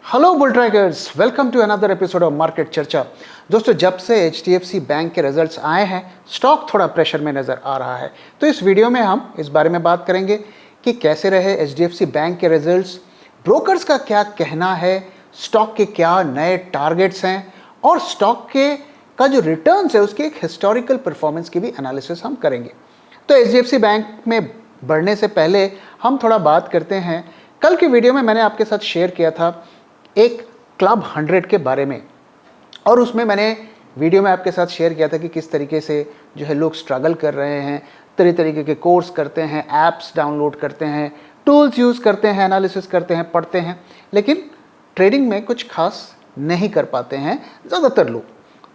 Hello bull trackers, welcome to another episode of market Charcha. दोस्तों, जब से HDFC बैंक के रिजल्ट्स आए हैं, स्टॉक थोड़ा प्रेशर में नज़र आ रहा है। तो इस वीडियो में हम इस बारे में बात करेंगे कि कैसे रहे HDFC बैंक के रिजल्ट्स, ब्रोकर्स का क्या कहना है, स्टॉक के क्या नए टारगेट्स हैं और स्टॉक के का जो रिटर्न्स है उसकी एक हिस्टोरिकल परफॉर्मेंस की भी एनालिसिस हम करेंगे। तो HDFC बैंक में बढ़ने से पहले हम थोड़ा बात करते हैं। कल की वीडियो में मैंने आपके साथ शेयर किया था एक क्लब 100 के बारे में, और उसमें मैंने वीडियो में आपके साथ शेयर किया था कि किस तरीके से जो है लोग स्ट्रगल कर रहे हैं, तरह तरीके के कोर्स करते हैं, ऐप्स डाउनलोड करते हैं, टूल्स यूज़ करते हैं, एनालिसिस करते हैं, पढ़ते हैं, लेकिन ट्रेडिंग में कुछ खास नहीं कर पाते हैं ज़्यादातर लोग।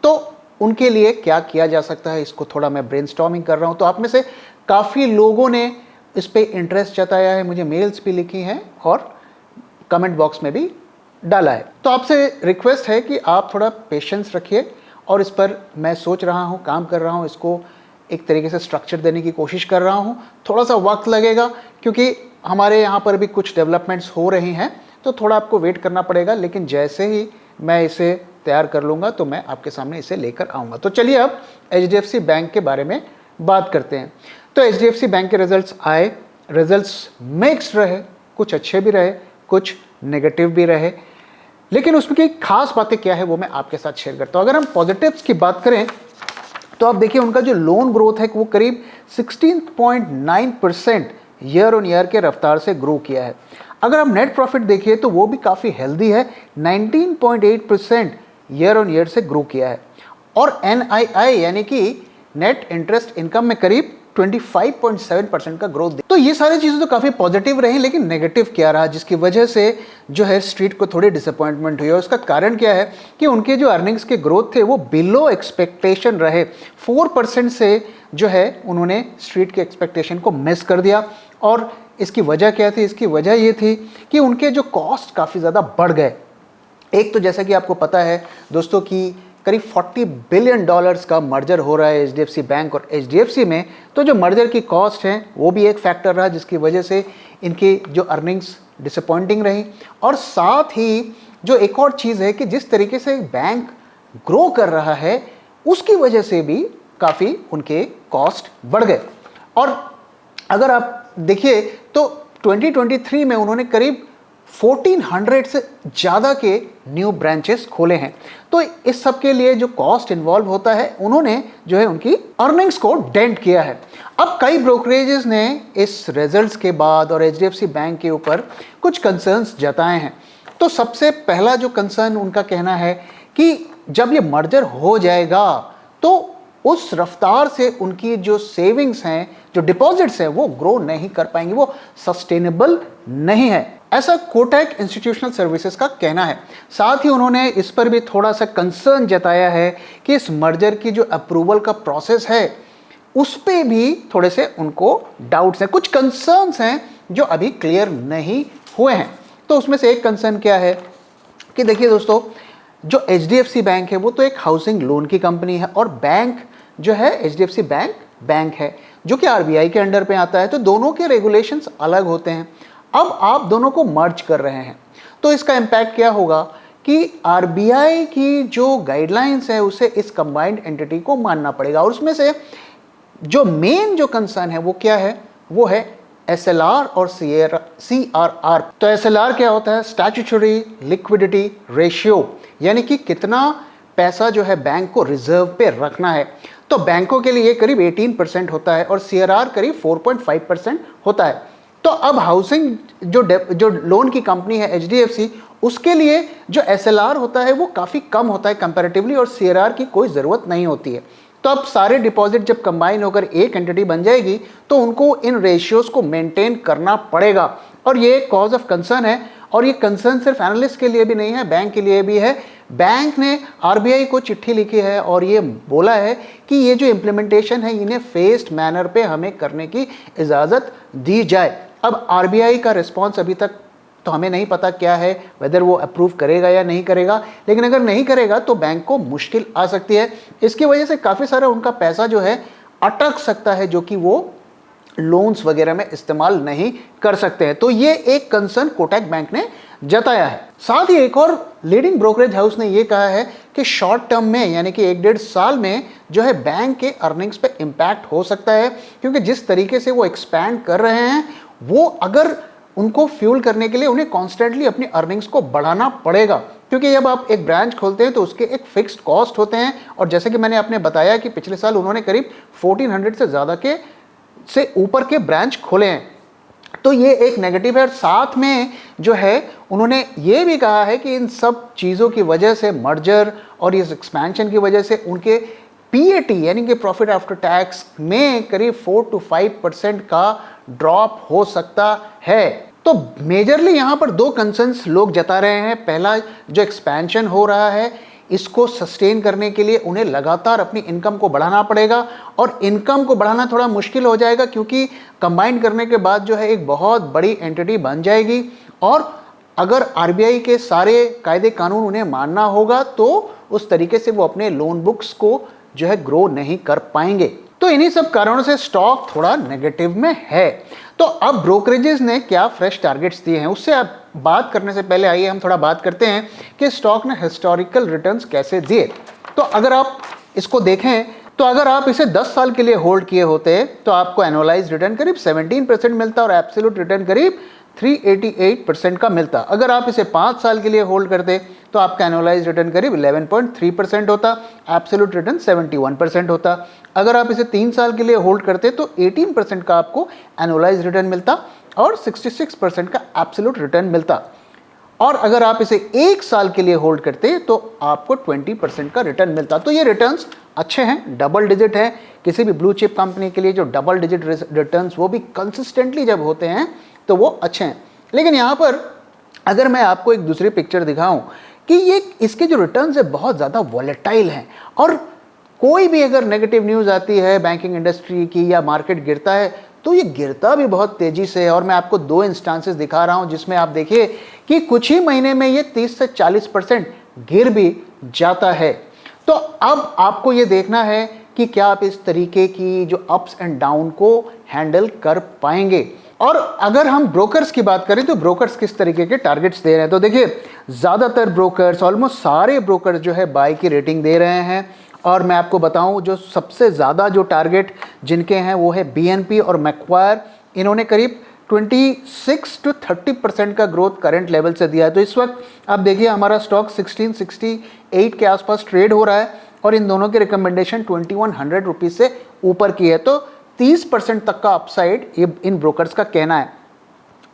तो उनके लिए क्या किया जा सकता है, इसको थोड़ा मैं ब्रेनस्टॉर्मिंग कर रहा हूँ। तो आप में से काफ़ी लोगों ने इस पर इंटरेस्ट जताया है, मुझे मेल्स भी लिखी हैं और कमेंट बॉक्स में भी डाला है। तो आपसे रिक्वेस्ट है कि आप थोड़ा पेशेंस रखिए और इस पर मैं सोच रहा हूँ, काम कर रहा हूँ, इसको एक तरीके से स्ट्रक्चर देने की कोशिश कर रहा हूँ। थोड़ा सा वक्त लगेगा क्योंकि हमारे यहाँ पर भी कुछ डेवलपमेंट्स हो रही हैं, तो थोड़ा आपको वेट करना पड़ेगा, लेकिन जैसे ही मैं इसे तैयार कर लूँगा तो मैं आपके सामने इसे लेकर आऊँगा। तो चलिए अब HDFC बैंक के बारे में बात करते हैं। तो HDFC बैंक के रिजल्ट्स आए, रिजल्ट्स मिक्स्ड रहे, कुछ अच्छे भी रहे, कुछ नेगेटिव भी रहे, लेकिन उसमें की खास बातें क्या है वो मैं आपके साथ शेयर करता हूँ। अगर हम पॉजिटिव्स की बात करें तो आप देखिए उनका जो लोन ग्रोथ है वो करीब 16.9% ईयर ऑन ईयर के रफ्तार से ग्रो किया है। अगर हम नेट प्रॉफिट देखिए तो वो भी काफ़ी हेल्दी है, 19.8% ईयर ऑन ईयर से ग्रो किया है। और NII यानी कि नेट इंटरेस्ट इनकम में करीब 25.7% का ग्रोथ। तो ये सारी चीज़ें तो काफ़ी पॉजिटिव रही, लेकिन नेगेटिव क्या रहा जिसकी वजह से जो है स्ट्रीट को थोड़ी डिसअपॉइंटमेंट हुई। और उसका कारण क्या है कि उनके जो अर्निंग्स के ग्रोथ थे वो बिलो एक्सपेक्टेशन रहे। 4% से जो है उन्होंने स्ट्रीट के एक्सपेक्टेशन को मिस कर दिया। और इसकी वजह क्या थी? इसकी वजह ये थी कि उनके जो कॉस्ट काफ़ी ज़्यादा बढ़ गए। एक तो जैसा कि आपको पता है दोस्तों कि करीब $40 बिलियन का मर्जर हो रहा है HDFC बैंक और HDFC में। तो जो मर्जर की कॉस्ट है वो भी एक फैक्टर रहा जिसकी वजह से इनकी जो अर्निंग्स डिसअपॉइंटिंग रही। और साथ ही जो एक और चीज़ है कि जिस तरीके से बैंक ग्रो कर रहा है उसकी वजह से भी काफ़ी उनके कॉस्ट बढ़ गए। और अगर आप देखिए तो 2023 में उन्होंने करीब 1400 से ज़्यादा के न्यू ब्रांचेस खोले हैं। तो इस सब के लिए जो कॉस्ट इन्वॉल्व होता है उन्होंने जो है उनकी अर्निंग्स को डेंट किया है। अब कई ब्रोकरेजेस ने इस रिजल्ट्स के बाद और HDFC बैंक के ऊपर कुछ कंसर्न्स जताए हैं। तो सबसे पहला जो कंसर्न उनका कहना है कि जब ये मर्जर हो जाएगा तो उस रफ्तार से उनकी जो सेविंग्स हैं, जो डिपॉजिट्स हैं, वो ग्रो नहीं कर पाएंगे, वो सस्टेनेबल नहीं है, ऐसा कोटक इंस्टीट्यूशनल सर्विसेज का कहना है। साथ ही उन्होंने इस पर भी थोड़ा सा कंसर्न जताया है कि इस मर्जर की जो अप्रूवल का प्रोसेस है उस पे भी थोड़े से उनको डाउट्स हैं, कुछ कंसर्न्स हैं जो अभी क्लियर नहीं हुए हैं। तो उसमें से एक कंसर्न क्या है कि देखिए दोस्तों, जो HDFC बैंक है वो तो एक हाउसिंग लोन की कंपनी है और बैंक जो है HDFC बैंक है जो कि RBI के अंडर पे आता है। तो दोनों के रेगुलेशंस अलग होते हैं। अब आप दोनों को मर्ज कर रहे हैं तो इसका इम्पैक्ट क्या होगा कि RBI की जो गाइडलाइंस है उसे इस कंबाइंड एंटिटी को मानना पड़ेगा। और उसमें से जो मेन जो कंसर्न है वो क्या है? वो है SLR और CRR। तो SLR क्या होता है? स्टैट्यूटरी लिक्विडिटी रेशियो, यानी कि कितना पैसा जो है बैंक को रिजर्व पे रखना है। तो बैंकों के लिए करीब 18% होता है और CRR करीब 4.5% होता है। तो अब हाउसिंग जो लोन की कंपनी है HDFC, उसके लिए जो SLR होता है वो काफ़ी कम होता है कंपैरेटिवली और CRR की कोई ज़रूरत नहीं होती है। तो अब सारे डिपॉजिट जब कंबाइन होकर एक एंटिटी बन जाएगी तो उनको इन रेशियोज़ को मेंटेन करना पड़ेगा और ये कॉज ऑफ कंसर्न है। और ये कंसर्न सिर्फ एनालिस्ट के लिए भी नहीं है, बैंक के लिए भी है। बैंक ने RBI को चिट्ठी लिखी है और ये बोला है कि ये जो इम्प्लीमेंटेशन है इन्हें फेस्ड मैनर पे हमें करने की इजाज़त दी जाए। अब RBI का रिस्पॉन्स अभी तक तो हमें नहीं पता क्या है, वेदर वो अप्रूव करेगा या नहीं करेगा, लेकिन अगर नहीं करेगा तो बैंक को मुश्किल आ सकती है। इसकी वजह से काफ़ी सारा उनका पैसा जो है अटक सकता है, जो कि वो लोन्स वगैरह में इस्तेमाल नहीं कर सकते हैं। तो ये एक कंसर्न कोटक बैंक ने जताया है। साथ ही एक और लीडिंग ब्रोकरेज हाउस ने यह कहा है कि शॉर्ट टर्म में यानी कि 1-1.5 साल में जो है बैंक के अर्निंग्स पे इम्पैक्ट हो सकता है, क्योंकि जिस तरीके से वो एक्सपैंड कर रहे हैं वो अगर उनको फ्यूल करने के लिए उन्हें कॉन्स्टेंटली अपनी अर्निंग्स को बढ़ाना पड़ेगा, क्योंकि जब आप एक ब्रांच खोलते हैं तो उसके एक फिक्स्ड कॉस्ट होते हैं। और जैसे कि मैंने आपने बताया कि पिछले साल उन्होंने करीब 1400 से ज़्यादा से ऊपर के ब्रांच खोले हैं, तो ये एक नेगेटिव है। और साथ में जो है उन्होंने ये भी कहा है कि इन सब चीज़ों की वजह से, मर्जर और इस एक्सपेंशन की वजह से उनके पीएटी यानी कि प्रॉफिट आफ्टर टैक्स में करीब 4 to 5% का ड्रॉप हो सकता है। तो मेजरली यहाँ पर 2 कंसर्न्स लोग जता रहे हैं। पहला, जो एक्सपेंशन हो रहा है इसको सस्टेन करने के लिए उन्हें लगातार अपनी इनकम को बढ़ाना पड़ेगा, और इनकम को बढ़ाना थोड़ा मुश्किल हो जाएगा क्योंकि कंबाइन करने के बाद जो है एक बहुत बड़ी एंटिटी बन जाएगी, और अगर आरबीआई के सारे कायदे कानून उन्हें मानना होगा तो उस तरीके से वो अपने लोन बुक्स को जो है ग्रो नहीं कर पाएंगे। तो इन्हीं सब कारणों से स्टॉक थोड़ा नेगेटिव में है। तो अब ब्रोकरेजेस ने क्या फ्रेश टारगेट्स दिए हैं, उससे आप बात करने से पहले आइए हम थोड़ा बात करते हैं कि स्टॉक ने हिस्टोरिकल रिटर्न्स कैसे दिए। तो अगर आप इसको देखें तो अगर आप इसे 10 साल के लिए होल्ड किए होते तो आपको एनुअलाइज रिटर्न करीब 17% मिलता और एब्सोल्यूट रिटर्न करीब 388% का मिलता। अगर आप इसे 5 साल के लिए होल्ड करते तो आपका एनुअलाइज रिटर्न करीब 11.3% होता, एब्सोल्यूट रिटर्न 71% होता। अगर आप इसे 3 साल के लिए होल्ड करते तो 18% का आपको एनुअलाइज रिटर्न मिलता और 66% का एब्सोल्यूट रिटर्न मिलता। और अगर आप इसे 1 साल के लिए होल्ड करते तो आपको 20% का रिटर्न मिलता। तो ये रिटर्न्स अच्छे हैं, डबल डिजिट है। किसी भी ब्लू चिप कंपनी के लिए जो डबल डिजिट रिटर्न्स वो भी कंसिस्टेंटली जब होते हैं तो वो अच्छे हैं। लेकिन यहाँ पर अगर मैं आपको एक दूसरी पिक्चर दिखाऊं कि ये इसके जो रिटर्न्स है बहुत ज़्यादा वॉलेटाइल हैं, और कोई भी अगर नेगेटिव न्यूज़ आती है बैंकिंग इंडस्ट्री की या मार्केट गिरता है तो ये गिरता भी बहुत तेज़ी से है। और मैं आपको 2 इंस्टांसेस दिखा रहा हूँ जिसमें आप देखिए कि कुछ ही महीने में ये 30 से 40% गिर भी जाता है। तो अब आपको ये देखना है कि क्या आप इस तरीके की जो अप्स एंड डाउन को हैंडल कर पाएंगे। और अगर हम ब्रोकर्स की बात करें तो ब्रोकर्स किस तरीके के टारगेट्स दे रहे हैं, तो देखिए ज़्यादातर ब्रोकर्स, ऑलमोस्ट सारे ब्रोकर्स जो है बाय की रेटिंग दे रहे हैं। और मैं आपको बताऊं जो सबसे ज़्यादा जो टारगेट जिनके हैं वो है बीएनपी और मैक्वायर। इन्होंने करीब 26 to 30% का ग्रोथ करंट लेवल से दिया है। तो इस वक्त आप देखिए हमारा स्टॉक 1668 के आसपास ट्रेड हो रहा है और इन दोनों की रिकमेंडेशन 2100 रुपीज़ से ऊपर की है। तो 30% तक का अपसाइड ये इन ब्रोकर्स का कहना है।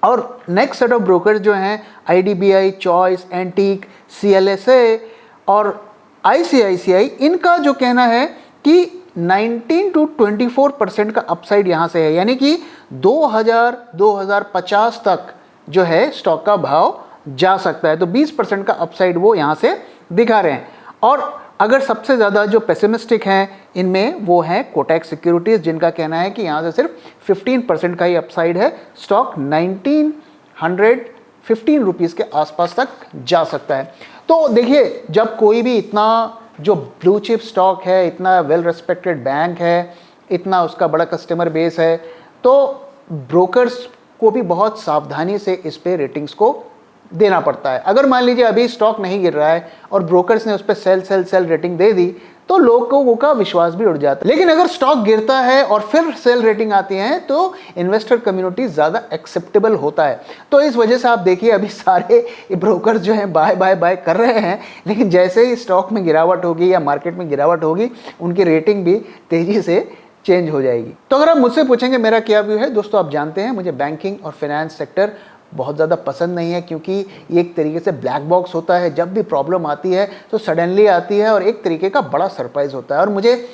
और नेक्स्ट सेट ऑफ ब्रोकर्स जो हैं आईडीबीआई, चॉइस, एंटीक, सीएलएसए और आईसीआईसीआई, इनका जो कहना है कि 19 to 24% का अपसाइड यहाँ से है, यानी कि 2050 तक जो है स्टॉक का भाव जा सकता है। तो 20% का अपसाइड वो यहाँ से दिखा रहे हैं। और अगर सबसे ज़्यादा जो पेसिमिस्टिक हैं इनमें वो हैं कोटक सिक्योरिटीज़, जिनका कहना है कि यहाँ से सिर्फ 15% का ही अपसाइड है। स्टॉक 1915 रुपीज़ के आसपास तक जा सकता है। तो देखिए जब कोई भी इतना जो ब्लू चिप स्टॉक है, इतना वेल रेस्पेक्टेड बैंक है, इतना उसका बड़ा कस्टमर बेस है, तो ब्रोकर्स को भी बहुत सावधानी से इस पे रेटिंग्स को देना पड़ता है। अगर मान लीजिए अभी स्टॉक नहीं गिर रहा है और ब्रोकर्स ने उस पर सेल रेटिंग दे दी तो लोगों का विश्वास भी उड़ जाता है। लेकिन अगर स्टॉक गिरता है और फिर सेल रेटिंग आती है तो इन्वेस्टर कम्युनिटी ज़्यादा एक्सेप्टेबल होता है। तो इस वजह से आप देखिए अभी सारे ब्रोकर्स जो हैं बाय कर रहे हैं, लेकिन जैसे ही स्टॉक में गिरावट होगी या मार्केट में गिरावट होगी उनकी रेटिंग भी तेज़ी से चेंज हो जाएगी। तो अगर आप मुझसे पूछेंगे मेरा क्या व्यू है, दोस्तों आप जानते हैं मुझे बैंकिंग और फाइनेंस सेक्टर बहुत ज़्यादा पसंद नहीं है, क्योंकि ये एक तरीके से ब्लैक बॉक्स होता है। जब भी प्रॉब्लम आती है तो सडनली आती है और एक तरीके का बड़ा सरप्राइज़ होता है। और मुझे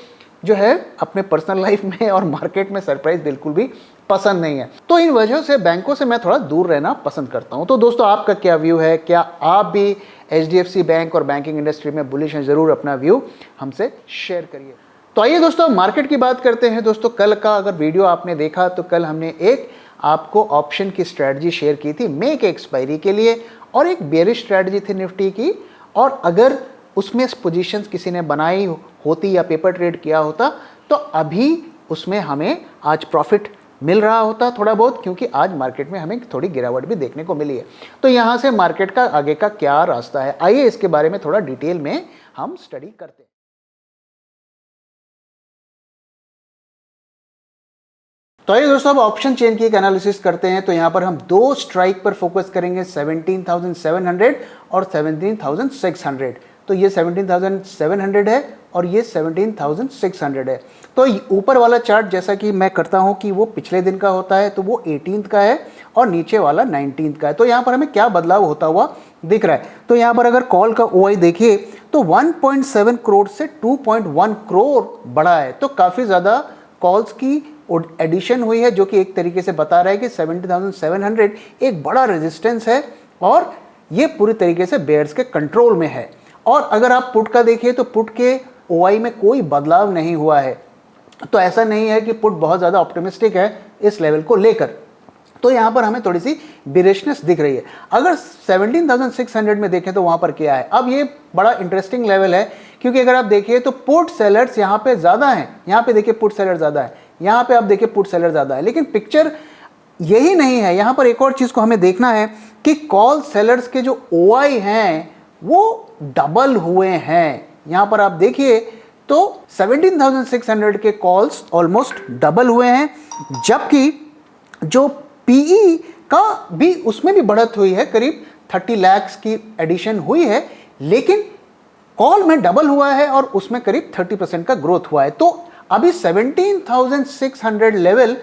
जो है अपने पर्सनल लाइफ में और मार्केट में सरप्राइज़ बिल्कुल भी पसंद नहीं है। तो इन वजह से बैंकों से मैं थोड़ा दूर रहना पसंद करता हूँ। तो दोस्तों आपका क्या व्यू है, क्या आप भी HDFC बैंक और बैंकिंग इंडस्ट्री में बुलिश हैं? ज़रूर अपना व्यू हमसे शेयर करिए। तो आइए दोस्तों मार्केट की बात करते हैं। दोस्तों कल का अगर वीडियो आपने देखा तो कल हमने एक आपको ऑप्शन की स्ट्रैटेजी शेयर की थी मे के एक्सपायरी के लिए, और एक बेरिश स्ट्रैटेजी थी निफ्टी की। और अगर उसमें पोजीशंस किसी ने बनाई होती या पेपर ट्रेड किया होता तो अभी उसमें हमें आज प्रॉफिट मिल रहा होता थोड़ा बहुत, क्योंकि आज मार्केट में हमें थोड़ी गिरावट भी देखने को मिली है। तो यहाँ से मार्केट का आगे का क्या रास्ता है, आइए इसके बारे में थोड़ा डिटेल में हम स्टडी करते हैं। तो आइए दोस्तों, अब ऑप्शन चेन की एक एनालिसिस करते हैं। तो यहाँ पर हम दो स्ट्राइक पर फोकस करेंगे, 17,700 और 17,600। तो ये 17,700 है और ये 17,600 है। तो ऊपर वाला चार्ट जैसा कि मैं करता हूँ कि वो पिछले दिन का होता है, तो वो 18th का है और नीचे वाला 19th का है। तो यहाँ पर हमें क्या बदलाव होता हुआ दिख रहा है। तो यहाँ पर अगर कॉल का OI देखिए तो 1.7 करोड़ से 2.1 करोड़ बढ़ा है। तो काफ़ी ज़्यादा कॉल्स की एडिशन हुई है, जो कि एक तरीके से बता रहा है कि 17,700 एक बड़ा रेजिस्टेंस है और ये पूरी तरीके से बेयर्स के कंट्रोल में है। और अगर आप पुट का देखिए तो पुट के OI में कोई बदलाव नहीं हुआ है। तो ऐसा नहीं है कि पुट बहुत ज़्यादा ऑप्टिमिस्टिक है इस लेवल को लेकर। तो यहाँ पर हमें थोड़ी सी बिरिशनेस दिख रही है। अगर 17,600 में देखें तो वहाँ पर क्या है, अब ये बड़ा इंटरेस्टिंग लेवल है, क्योंकि अगर आप देखिए तो पुट सेलर्स यहाँ पे ज़्यादा हैं। यहाँ पे देखिए पुट सेलर ज़्यादा है, यहाँ पे आप देखिए पुट सेलर ज़्यादा है। लेकिन पिक्चर यही नहीं है, यहाँ पर एक और चीज़ को हमें देखना है कि कॉल सेलर्स के जो OI हैं वो डबल हुए हैं। यहाँ पर आप देखिए तो 17,600 के कॉल्स ऑलमोस्ट डबल हुए हैं, जबकि जो PE का भी उसमें भी बढ़त हुई है, करीब 30 लाख की एडिशन हुई है, लेकिन कॉल में डबल हुआ है और उसमें करीब 30% का ग्रोथ हुआ है। तो अभी 17,600 लेवल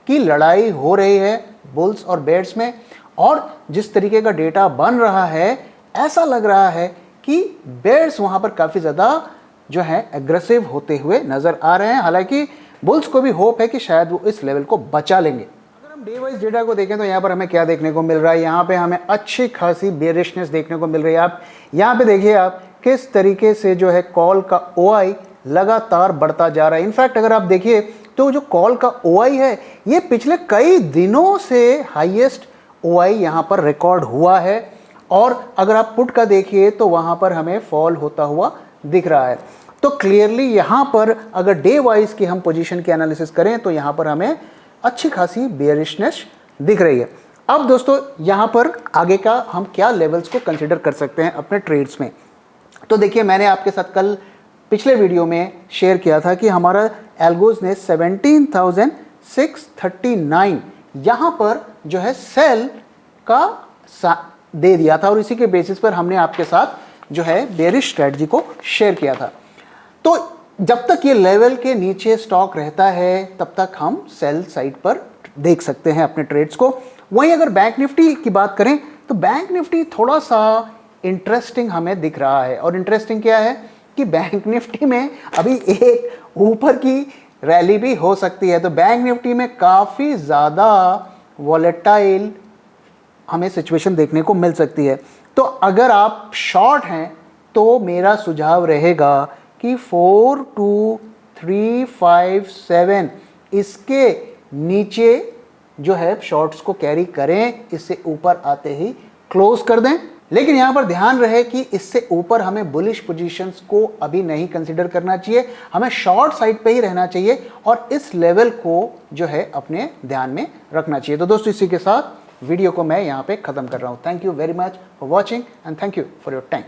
की लड़ाई हो रही है बुल्स और बेयर्स में, और जिस तरीके का डेटा बन रहा है ऐसा लग रहा है कि बेयर्स वहां पर काफ़ी ज़्यादा जो है एग्रेसिव होते हुए नज़र आ रहे हैं। हालांकि बुल्स को भी होप है कि शायद वो इस लेवल को बचा लेंगे। अगर हम डे वाइज डेटा को देखें तो यहाँ पर हमें क्या देखने को मिल रहा है, यहाँ पे हमें अच्छी खासी बेरिशनेस देखने को मिल रही है। आप यहाँ पे देखिए आप किस तरीके से जो है कॉल का OI लगातार बढ़ता जा रहा है। इनफैक्ट अगर आप देखिए तो जो कॉल का OI है ये पिछले कई दिनों से हाईएस्ट OI यहाँ पर रिकॉर्ड हुआ है, और अगर आप पुट का देखिए तो वहाँ पर हमें फॉल होता हुआ दिख रहा है। तो क्लियरली यहाँ पर अगर डे वाइज की हम पोजीशन की एनालिसिस करें तो यहाँ पर हमें अच्छी खासी बेयरिशनेस दिख रही है। अब दोस्तों यहाँ पर आगे का हम क्या लेवल्स को कंसिडर कर सकते हैं अपने ट्रेड्स में। तो देखिए मैंने आपके साथ कल पिछले वीडियो में शेयर किया था कि हमारा एल्गोज ने 17,639 यहाँ पर जो है सेल का दे दिया था, और इसी के बेसिस पर हमने आपके साथ जो है बेरिश स्ट्रेटजी को शेयर किया था। तो जब तक ये लेवल के नीचे स्टॉक रहता है तब तक हम सेल साइड पर देख सकते हैं अपने ट्रेड्स को। वहीं अगर बैंक निफ्टी की बात करें तो बैंक निफ्टी थोड़ा सा इंटरेस्टिंग हमें दिख रहा है। और इंटरेस्टिंग क्या है कि बैंक निफ्टी में अभी एक ऊपर की रैली भी हो सकती है। तो बैंक निफ्टी में काफ़ी ज़्यादा वॉलेटाइल हमें सिचुएशन देखने को मिल सकती है। तो अगर आप शॉर्ट हैं तो मेरा सुझाव रहेगा कि 42357 इसके नीचे जो है शॉर्ट्स को कैरी करें, इससे ऊपर आते ही क्लोज कर दें। लेकिन यहाँ पर ध्यान रहे कि इससे ऊपर हमें बुलिश पोजीशंस को अभी नहीं कंसीडर करना चाहिए, हमें शॉर्ट साइड पे ही रहना चाहिए और इस लेवल को जो है अपने ध्यान में रखना चाहिए। तो दोस्तों इसी के साथ वीडियो को मैं यहाँ पे ख़त्म कर रहा हूँ। Thank you very much for watching and thank you for your time.